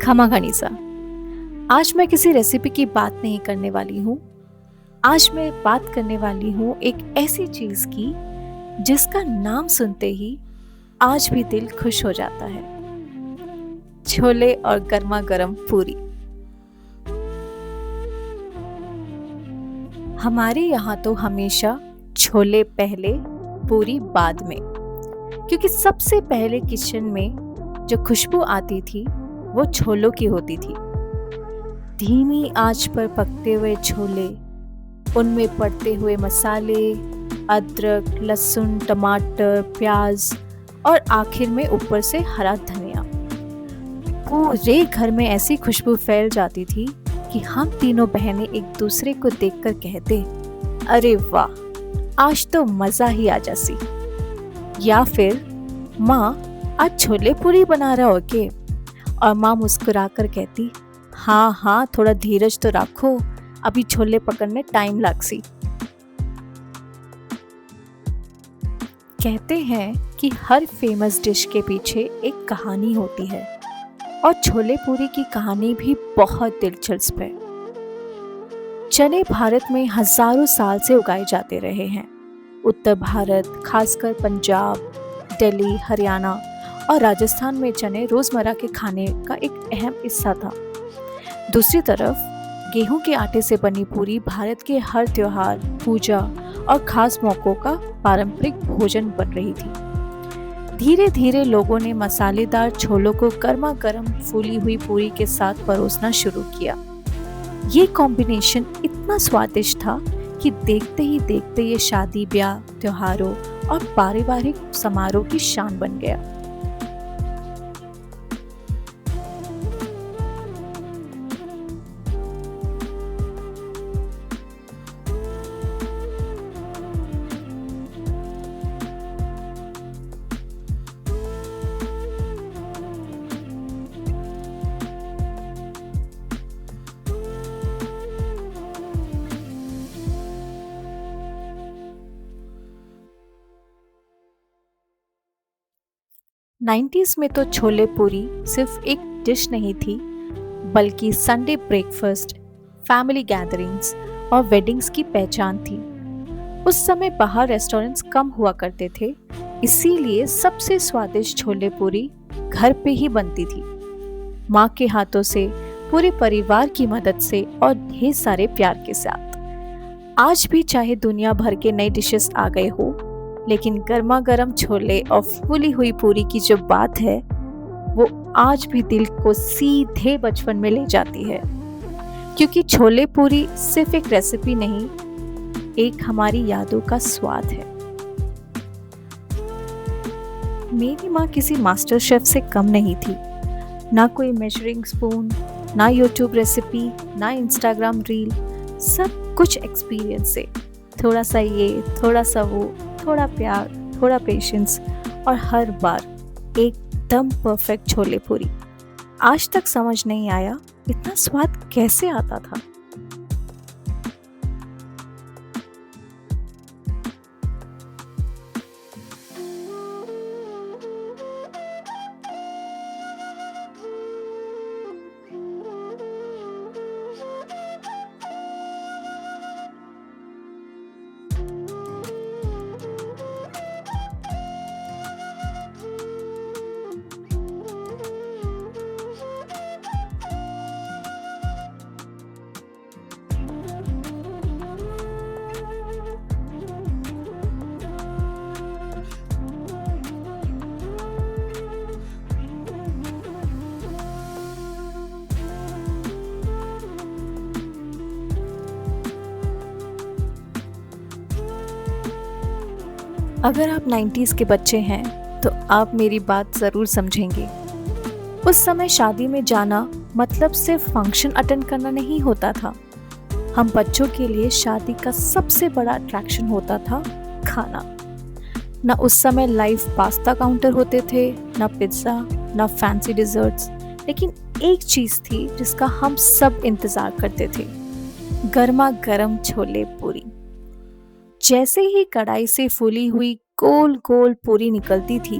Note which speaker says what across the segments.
Speaker 1: खमागणिसा। आज मैं किसी रेसिपी की बात नहीं करने वाली हूँ। आज मैं बात करने वाली हूँ एक ऐसी चीज़ की जिसका नाम सुनते ही आज भी दिल खुश हो जाता है। छोले और गर्मा गर्म पूरी। हमारे यहाँ तो हमेशा छोले पहले पूरी बाद में, क्योंकि सबसे पहले किचन में जो खुशबू आती थी वो छोलों की होती थी। धीमी आंच पर पकते हुए छोले, उनमें पड़ते हुए मसाले, अदरक, लहसुन, टमाटर, प्याज और आखिर में ऊपर से हरा धनिया। पूरे घर में ऐसी खुशबू फैल जाती थी कि हम तीनों बहनें एक दूसरे को देखकर कहते, अरे वाह, आज तो मज़ा ही आ जासी। या फिर माँ, आज छोले पूरी बना रहे हो के? और माँ मुस्कुराकर कहती, हाँ हाँ, थोड़ा धीरज तो रखो, अभी छोले पकड़ने टाइम लागसी। कहते हैं कि हर फेमस डिश के पीछे एक कहानी होती है, और छोले पूरी की कहानी भी बहुत दिलचस्प है। चने भारत में हजारों साल से उगाए जाते रहे हैं। उत्तर भारत, खासकर पंजाब, दिल्ली, हरियाणा और राजस्थान में चने रोजमर्रा के खाने का एक अहम हिस्सा था। दूसरी तरफ गेहूं के आटे से बनी पूरी भारत के हर त्योहार, पूजा और खास मौकों का पारंपरिक भोजन बन रही थी। धीरे धीरे लोगों ने मसालेदार छोलों को गर्मा गर्म फूली हुई पूरी के साथ परोसना शुरू किया। ये कॉम्बिनेशन इतना स्वादिष्ट था कि देखते ही देखते ये शादी, ब्याह, त्योहारों और पारिवारिक समारोह की शान बन गया। नाइन्टीज में तो छोले पूरी सिर्फ एक डिश नहीं थी, बल्कि संडे ब्रेकफास्ट, फैमिली गैदरिंग्स और वेडिंग्स की पहचान थी। उस समय बाहर रेस्टोरेंट्स कम हुआ करते थे, इसीलिए सबसे स्वादिष्ट छोले पूरी घर पे ही बनती थी, माँ के हाथों से, पूरे परिवार की मदद से और ढेर सारे प्यार के साथ। आज भी चाहे दुनिया भर के नए डिशेस आ गए हो, लेकिन गर्मा गर्म छोले और फूली हुई पूरी की जो बात है वो आज भी दिल को सीधे बचपन में ले जाती है। क्योंकि छोले पूरी सिर्फ एक रेसिपी नहीं, एक हमारी यादों का स्वाद है। मेरी माँ किसी मास्टर शेफ से कम नहीं थी। ना कोई मेजरिंग स्पून, ना यूट्यूब रेसिपी, ना इंस्टाग्राम रील, सब कुछ एक्सपीरियंस से। थोड़ा सा ये, थोड़ा सा वो, थोड़ा प्यार, थोड़ा पेशेंस और हर बार एकदम परफेक्ट छोले पूरी। आज तक समझ नहीं आया इतना स्वाद कैसे आता था। अगर आप 90s के बच्चे हैं तो आप मेरी बात ज़रूर समझेंगे। उस समय शादी में जाना मतलब सिर्फ फंक्शन अटेंड करना नहीं होता था। हम बच्चों के लिए शादी का सबसे बड़ा अट्रैक्शन होता था खाना। न उस समय लाइव पास्ता काउंटर होते थे, न पिज्ज़ा, न फैंसी डिज़र्ट्स, लेकिन एक चीज़ थी जिसका हम सब इंतज़ार करते थे, गर्मा गर्म छोले पूरी। जैसे ही कढ़ाई से फूली हुई गोल गोल पूरी निकलती थी,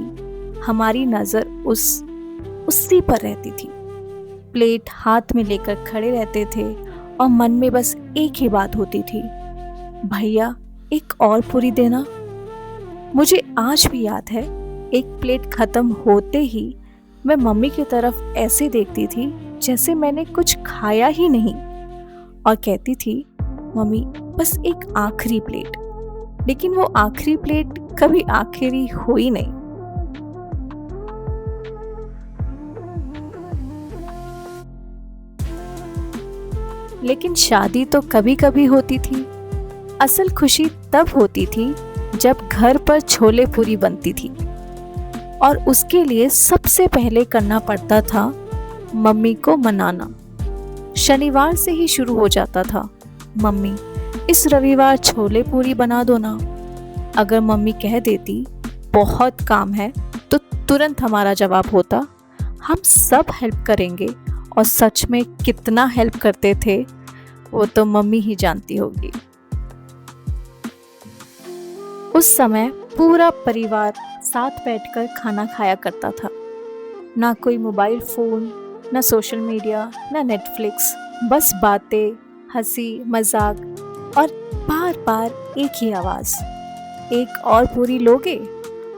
Speaker 1: हमारी नज़र उसी पर रहती थी। प्लेट हाथ में लेकर खड़े रहते थे और मन में बस एक ही बात होती थी, भैया एक और पूरी देना। मुझे आज भी याद है, एक प्लेट खत्म होते ही मैं मम्मी की तरफ ऐसे देखती थी जैसे मैंने कुछ खाया ही नहीं, और कहती थी, मम्मी बस एक आखिरी प्लेट। लेकिन वो आखिरी प्लेट कभी आखिरी हुई नहीं। लेकिन शादी तो कभी कभी होती थी। असल खुशी तब होती थी जब घर पर छोले पूरी बनती थी, और उसके लिए सबसे पहले करना पड़ता था मम्मी को मनाना। शनिवार से ही शुरू हो जाता था, मम्मी इस रविवार छोले पूरी बना दो ना। अगर मम्मी कह देती बहुत काम है, तो तुरंत हमारा जवाब होता, हम सब हेल्प करेंगे। और सच में कितना हेल्प करते थे वो तो मम्मी ही जानती होगी। उस समय पूरा परिवार साथ बैठकर खाना खाया करता था। ना कोई मोबाइल फोन, ना सोशल मीडिया, ना नेटफ्लिक्स, बस बातें, हंसी मजाक और बार बार एक ही आवाज़, एक और पूरी लोगे?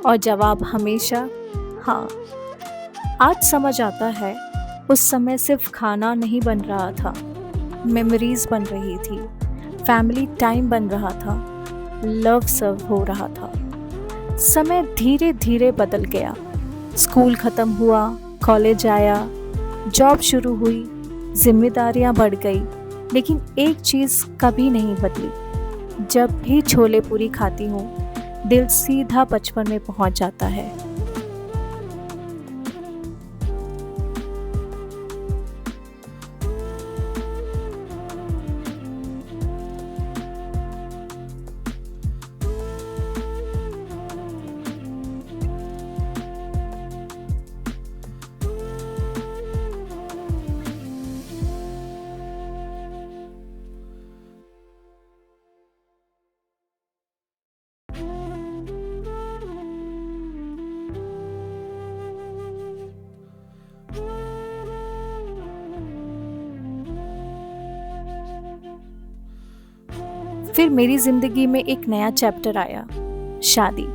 Speaker 1: और जवाब हमेशा हाँ। आज समझ आता है, उस समय सिर्फ खाना नहीं बन रहा था, मेमोरीज बन रही थी, फैमिली टाइम बन रहा था, लव सर्व हो रहा था। समय धीरे धीरे बदल गया। स्कूल ख़त्म हुआ, कॉलेज आया, जॉब शुरू हुई, जिम्मेदारियां बढ़ गई, लेकिन एक चीज़ कभी नहीं बदली। जब भी छोले पूरी खाती हूँ, दिल सीधा बचपन में पहुँच जाता है। फिर मेरी जिंदगी में एक नया चैप्टर आया, शादी।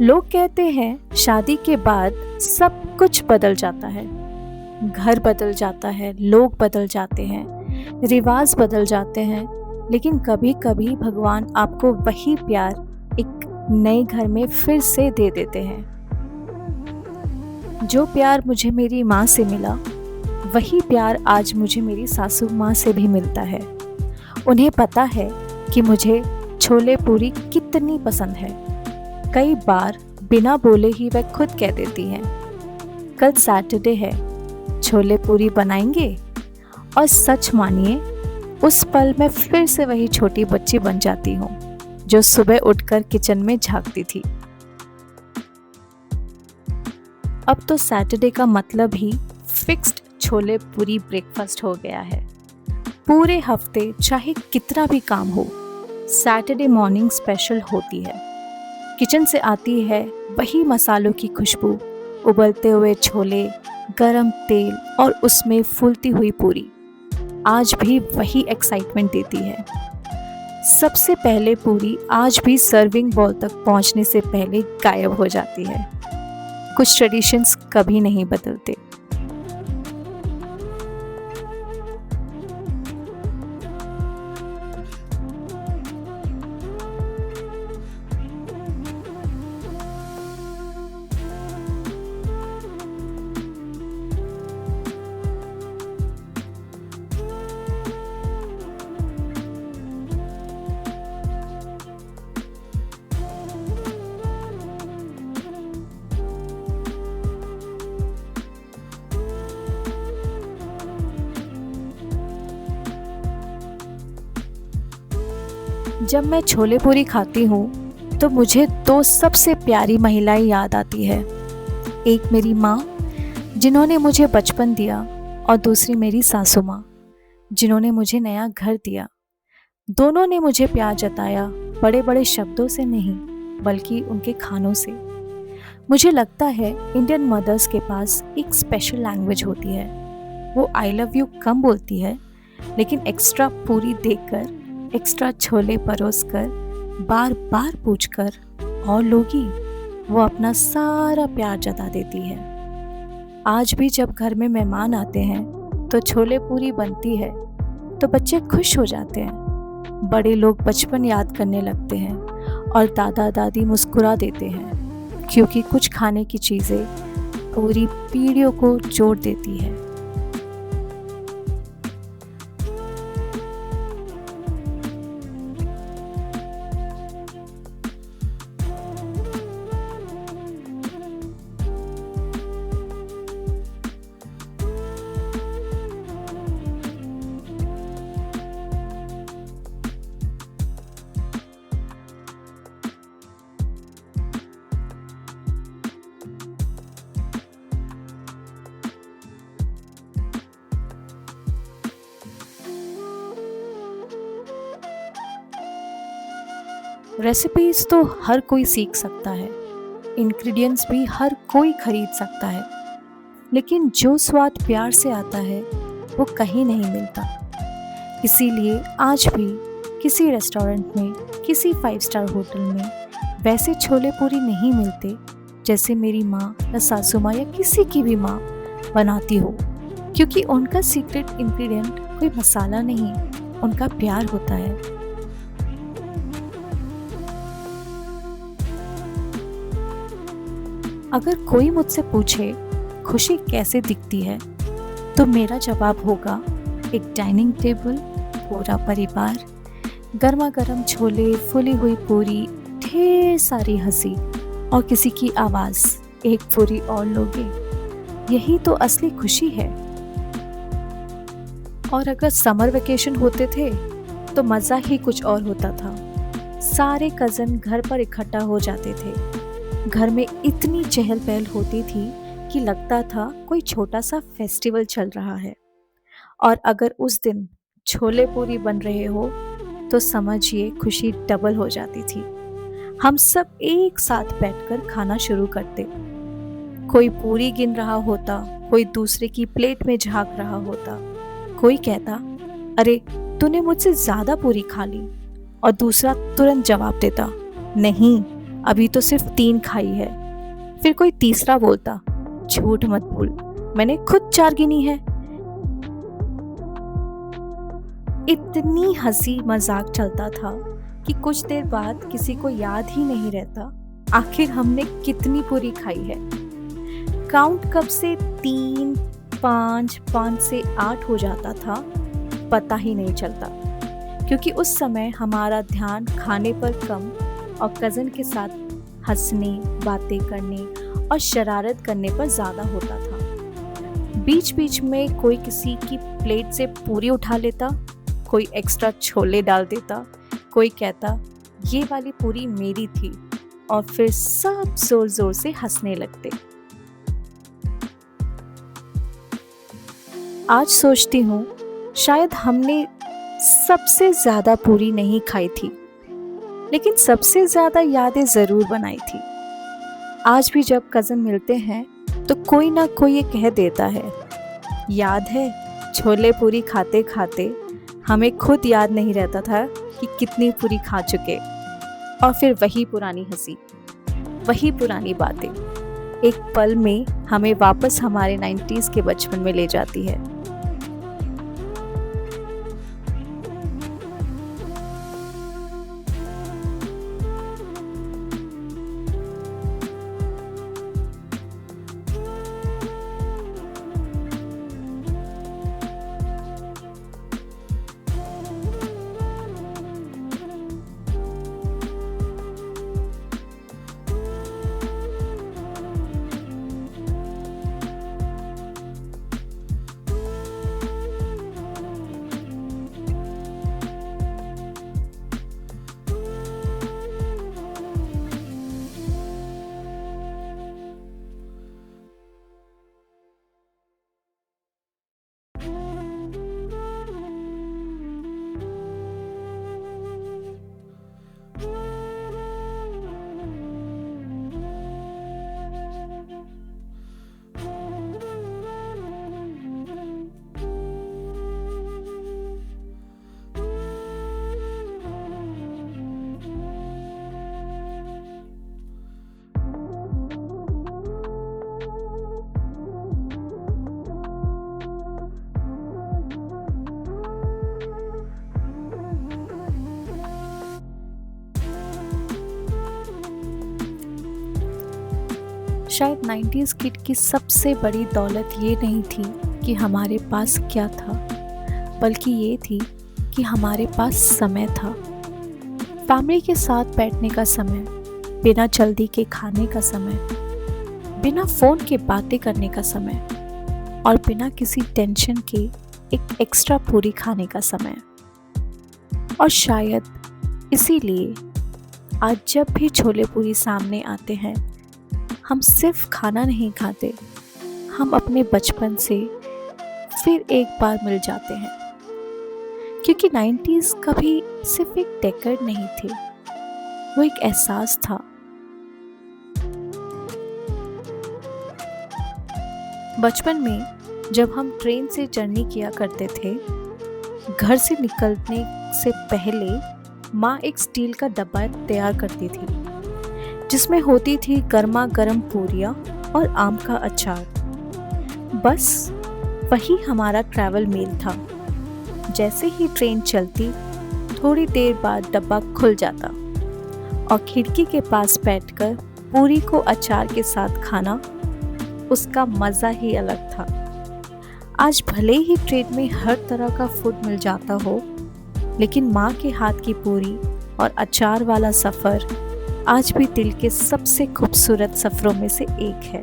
Speaker 1: लोग कहते हैं शादी के बाद सब कुछ बदल जाता है। घर बदल जाता है, लोग बदल जाते हैं, रिवाज बदल जाते हैं, लेकिन कभी कभी भगवान आपको वही प्यार एक नए घर में फिर से दे देते हैं। जो प्यार मुझे मेरी माँ से मिला, वही प्यार आज मुझे मेरी सासू माँ से भी मिलता है। उन्हें पता है कि मुझे छोले पूरी कितनी पसंद है। कई बार बिना बोले ही वह खुद कह देती हैं, कल सैटरडे है, छोले पूरी बनाएंगे? और सच मानिए, उस पल मैं फिर से वही छोटी बच्ची बन जाती हूँ जो सुबह उठकर किचन में झांकती थी। अब तो सैटरडे का मतलब ही फिक्स्ड छोले पूरी ब्रेकफास्ट हो गया है। पूरे हफ्ते चाहे कितना भी काम हो, सैटरडे मॉर्निंग स्पेशल होती है। किचन से आती है वही मसालों की खुशबू, उबलते हुए छोले, गरम तेल और उसमें फूलती हुई पूरी आज भी वही एक्साइटमेंट देती है। सबसे पहले पूरी आज भी सर्विंग बॉल तक पहुंचने से पहले गायब हो जाती है। कुछ ट्रेडिशंस कभी नहीं बदलते। जब मैं छोले पूरी खाती हूँ तो मुझे दो सबसे प्यारी महिलाएं याद आती है। एक मेरी माँ जिन्होंने मुझे बचपन दिया, और दूसरी मेरी सासू माँ जिन्होंने मुझे नया घर दिया। दोनों ने मुझे प्यार जताया, बड़े बड़े शब्दों से नहीं बल्कि उनके खानों से। मुझे लगता है इंडियन मदर्स के पास एक स्पेशल लैंग्वेज होती है। वो आई लव यू कम बोलती है, लेकिन एक्स्ट्रा पूरी देकर, एक्स्ट्रा छोले परोस कर, बार बार पूछकर और लोगी, वो अपना सारा प्यार जता देती है। आज भी जब घर में मेहमान आते हैं तो छोले पूरी बनती है तो बच्चे खुश हो जाते हैं, बड़े लोग बचपन याद करने लगते हैं और दादा दादी मुस्कुरा देते हैं, क्योंकि कुछ खाने की चीज़ें पूरी पीढ़ियों को जोड़ देती है। रेसिपीज तो हर कोई सीख सकता है, इंग्रेडिएंट्स भी हर कोई खरीद सकता है, लेकिन जो स्वाद प्यार से आता है वो कहीं नहीं मिलता। इसीलिए आज भी किसी रेस्टोरेंट में, किसी 5 स्टार होटल में वैसे छोले पूरी नहीं मिलते जैसे मेरी माँ या सासू माँ या किसी की भी माँ बनाती हो, क्योंकि उनका सीक्रेट इंग्रेडिएंट कोई मसाला नहीं, उनका प्यार होता है। अगर कोई मुझसे पूछे खुशी कैसे दिखती है, तो मेरा जवाब होगा एक डाइनिंग टेबल, पूरा परिवार, गर्मा गर्म छोले, फुली हुई पूरी, ढेर सारी हंसी और किसी की आवाज़, एक पूरी और लोगे। यही तो असली खुशी है। और अगर समर वेकेशन होते थे तो मज़ा ही कुछ और होता था। सारे कज़न घर पर इकट्ठा हो जाते थे। घर में इतनी चहल पहल होती थी कि लगता था कोई छोटा सा फेस्टिवल चल रहा है। और अगर उस दिन छोले पूरी बन रहे हो तो समझिए खुशी डबल हो जाती थी। हम सब एक साथ बैठकर खाना शुरू करते। कोई पूरी गिन रहा होता, कोई दूसरे की प्लेट में झांक रहा होता, कोई कहता, अरे तूने मुझसे ज़्यादा पूरी खा ली, और दूसरा तुरंत जवाब देता, नहीं अभी तो सिर्फ 3 खाई है। फिर कोई तीसरा बोलता, झूठ मत बोल, मैंने खुद 4 गिनी है। इतनी हंसी मजाक चलता था कि कुछ देर बाद किसी को याद ही नहीं रहता आखिर हमने कितनी पूरी खाई है। काउंट कब से 3, 5, 5 से 8 हो जाता था पता ही नहीं चलता, क्योंकि उस समय हमारा ध्यान खाने पर कम और कज़न के साथ हंसने, बातें करने और शरारत करने पर ज़्यादा होता था। बीच बीच में कोई किसी की प्लेट से पूरी उठा लेता, कोई एक्स्ट्रा छोले डाल देता, कोई कहता ये वाली पूरी मेरी थी, और फिर सब जोर जोर से हंसने लगते। आज सोचती हूँ शायद हमने सबसे ज़्यादा पूरी नहीं खाई थी, लेकिन सबसे ज़्यादा यादें ज़रूर बनाई थी। आज भी जब कज़न मिलते हैं तो कोई ना कोई ये कह देता है, याद है छोले पूरी खाते खाते हमें खुद याद नहीं रहता था कि कितनी पूरी खा चुके। और फिर वही पुरानी हंसी, वही पुरानी बातें एक पल में हमें वापस हमारे 90s के बचपन में ले जाती है। शायद 90s किड की सबसे बड़ी दौलत ये नहीं थी कि हमारे पास क्या था, बल्कि ये थी कि हमारे पास समय था। फैमिली के साथ बैठने का समय, बिना जल्दी के खाने का समय, बिना फ़ोन के बातें करने का समय और बिना किसी टेंशन के एक एक्स्ट्रा पूरी खाने का समय। और शायद इसीलिए आज जब भी छोले पूरी सामने आते हैं, हम सिर्फ खाना नहीं खाते, हम अपने बचपन से फिर एक बार मिल जाते हैं। क्योंकि 90s कभी सिर्फ एक डेकेड नहीं थे, वो एक एहसास था। बचपन में जब हम ट्रेन से जर्नी किया करते थे, घर से निकलने से पहले माँ एक स्टील का डब्बा तैयार करती थी, जिसमें होती थी गर्मा गर्म पूरियाँ और आम का अचार। बस वही हमारा ट्रैवल मील था। जैसे ही ट्रेन चलती, थोड़ी देर बाद डब्बा खुल जाता और खिड़की के पास बैठकर पूरी को अचार के साथ खाना, उसका मज़ा ही अलग था। आज भले ही ट्रेन में हर तरह का फूड मिल जाता हो, लेकिन माँ के हाथ की पूरी और अचार वाला सफ़र आज भी दिल के सबसे खूबसूरत सफ़रों में से एक है।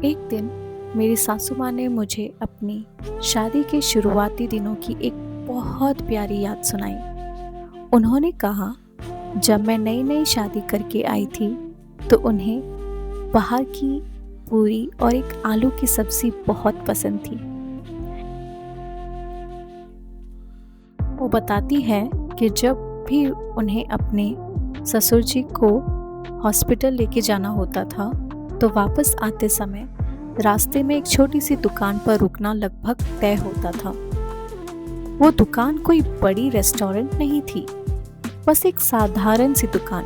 Speaker 1: एक दिन मेरी सासू माँ ने मुझे अपनी शादी के शुरुआती दिनों की एक बहुत प्यारी याद सुनाई। उन्होंने कहा, जब मैं नई नई शादी करके आई थी तो उन्हें बाहर की पूरी और एक आलू की सब्ज़ी बहुत पसंद थी। वो बताती है कि जब भी उन्हें अपने ससुर जी को हॉस्पिटल लेके जाना होता था, तो वापस आते समय रास्ते में एक छोटी सी दुकान पर रुकना लगभग तय होता था। वो दुकान कोई बड़ी रेस्टोरेंट नहीं थी, बस एक साधारण सी दुकान,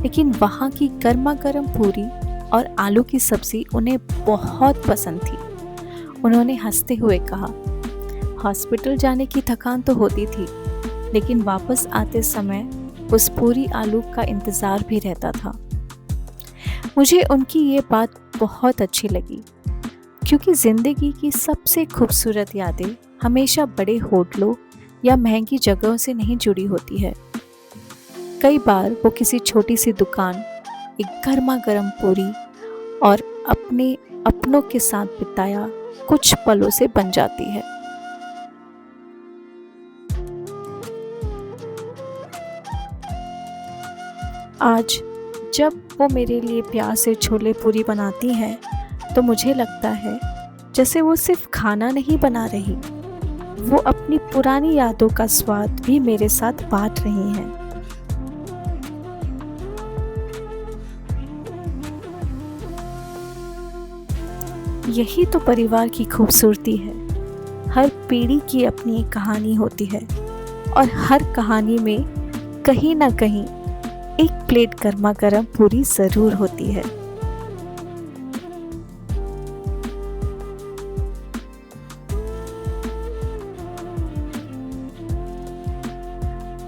Speaker 1: लेकिन वहाँ की गर्मा गर्म पूरी और आलू की सब्ज़ी उन्हें बहुत पसंद थी। उन्होंने हंसते हुए कहा, हॉस्पिटल जाने की थकान तो होती थी, लेकिन वापस आते समय उस पूरी आलू का इंतज़ार भी रहता था। मुझे उनकी ये बात बहुत अच्छी लगी, क्योंकि ज़िंदगी की सबसे खूबसूरत यादें हमेशा बड़े होटलों या महंगी जगहों से नहीं जुड़ी होती है। कई बार वो किसी छोटी सी दुकान, एक गर्मा गर्म पूरी और अपने अपनों के साथ बिताया कुछ पलों से बन जाती है। आज जब वो मेरे लिए प्यार से छोले पूरी बनाती हैं, तो मुझे लगता है जैसे वो सिर्फ खाना नहीं बना रही, वो अपनी पुरानी यादों का स्वाद भी मेरे साथ बांट रही हैं। यही तो परिवार की खूबसूरती है। हर पीढ़ी की अपनी एक कहानी होती है और हर कहानी में कहीं ना कहीं एक प्लेट गर्मा गर्म पूरी ज़रूर होती है।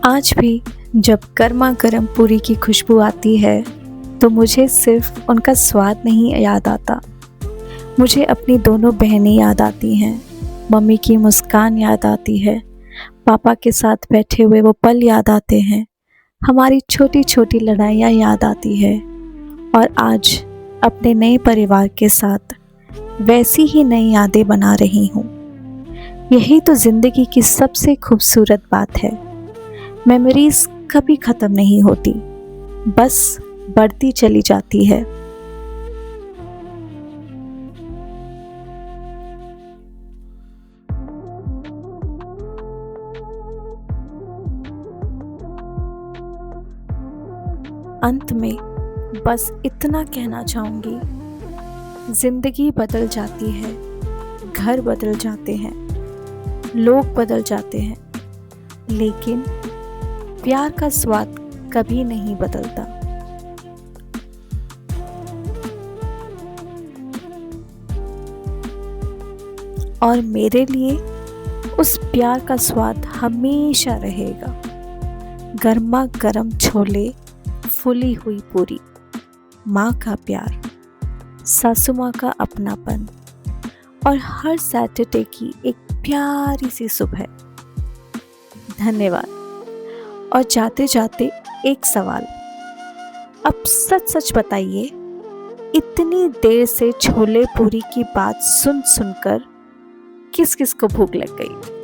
Speaker 1: आज भी जब गर्मा गर्म पूरी की खुशबू आती है, तो मुझे सिर्फ उनका स्वाद नहीं याद आता, मुझे अपनी दोनों बहनें याद आती हैं, मम्मी की मुस्कान याद आती है, पापा के साथ बैठे हुए वो पल याद आते हैं, हमारी छोटी छोटी लड़ाइयाँ याद आती है और आज अपने नए परिवार के साथ वैसी ही नई यादें बना रही हूँ। यही तो ज़िंदगी की सबसे खूबसूरत बात है। मेमोरीज कभी ख़त्म नहीं होती, बस बढ़ती चली जाती है। अंत में बस इतना कहना चाहूँगी, ज़िंदगी बदल जाती है, घर बदल जाते हैं, लोग बदल जाते हैं, लेकिन प्यार का स्वाद कभी नहीं बदलता। और मेरे लिए उस प्यार का स्वाद हमेशा रहेगा। गर्मा गर्म छोले, फुली हुई पूरी, माँ का प्यार, सासू माँ का अपनापन और हर सैटरडे की एक प्यारी सी सुबह। धन्यवाद। और जाते जाते एक सवाल, अब सच सच बताइए, इतनी देर से छोले पूरी की बात सुन सुनकर किस किस को भूख लग गई?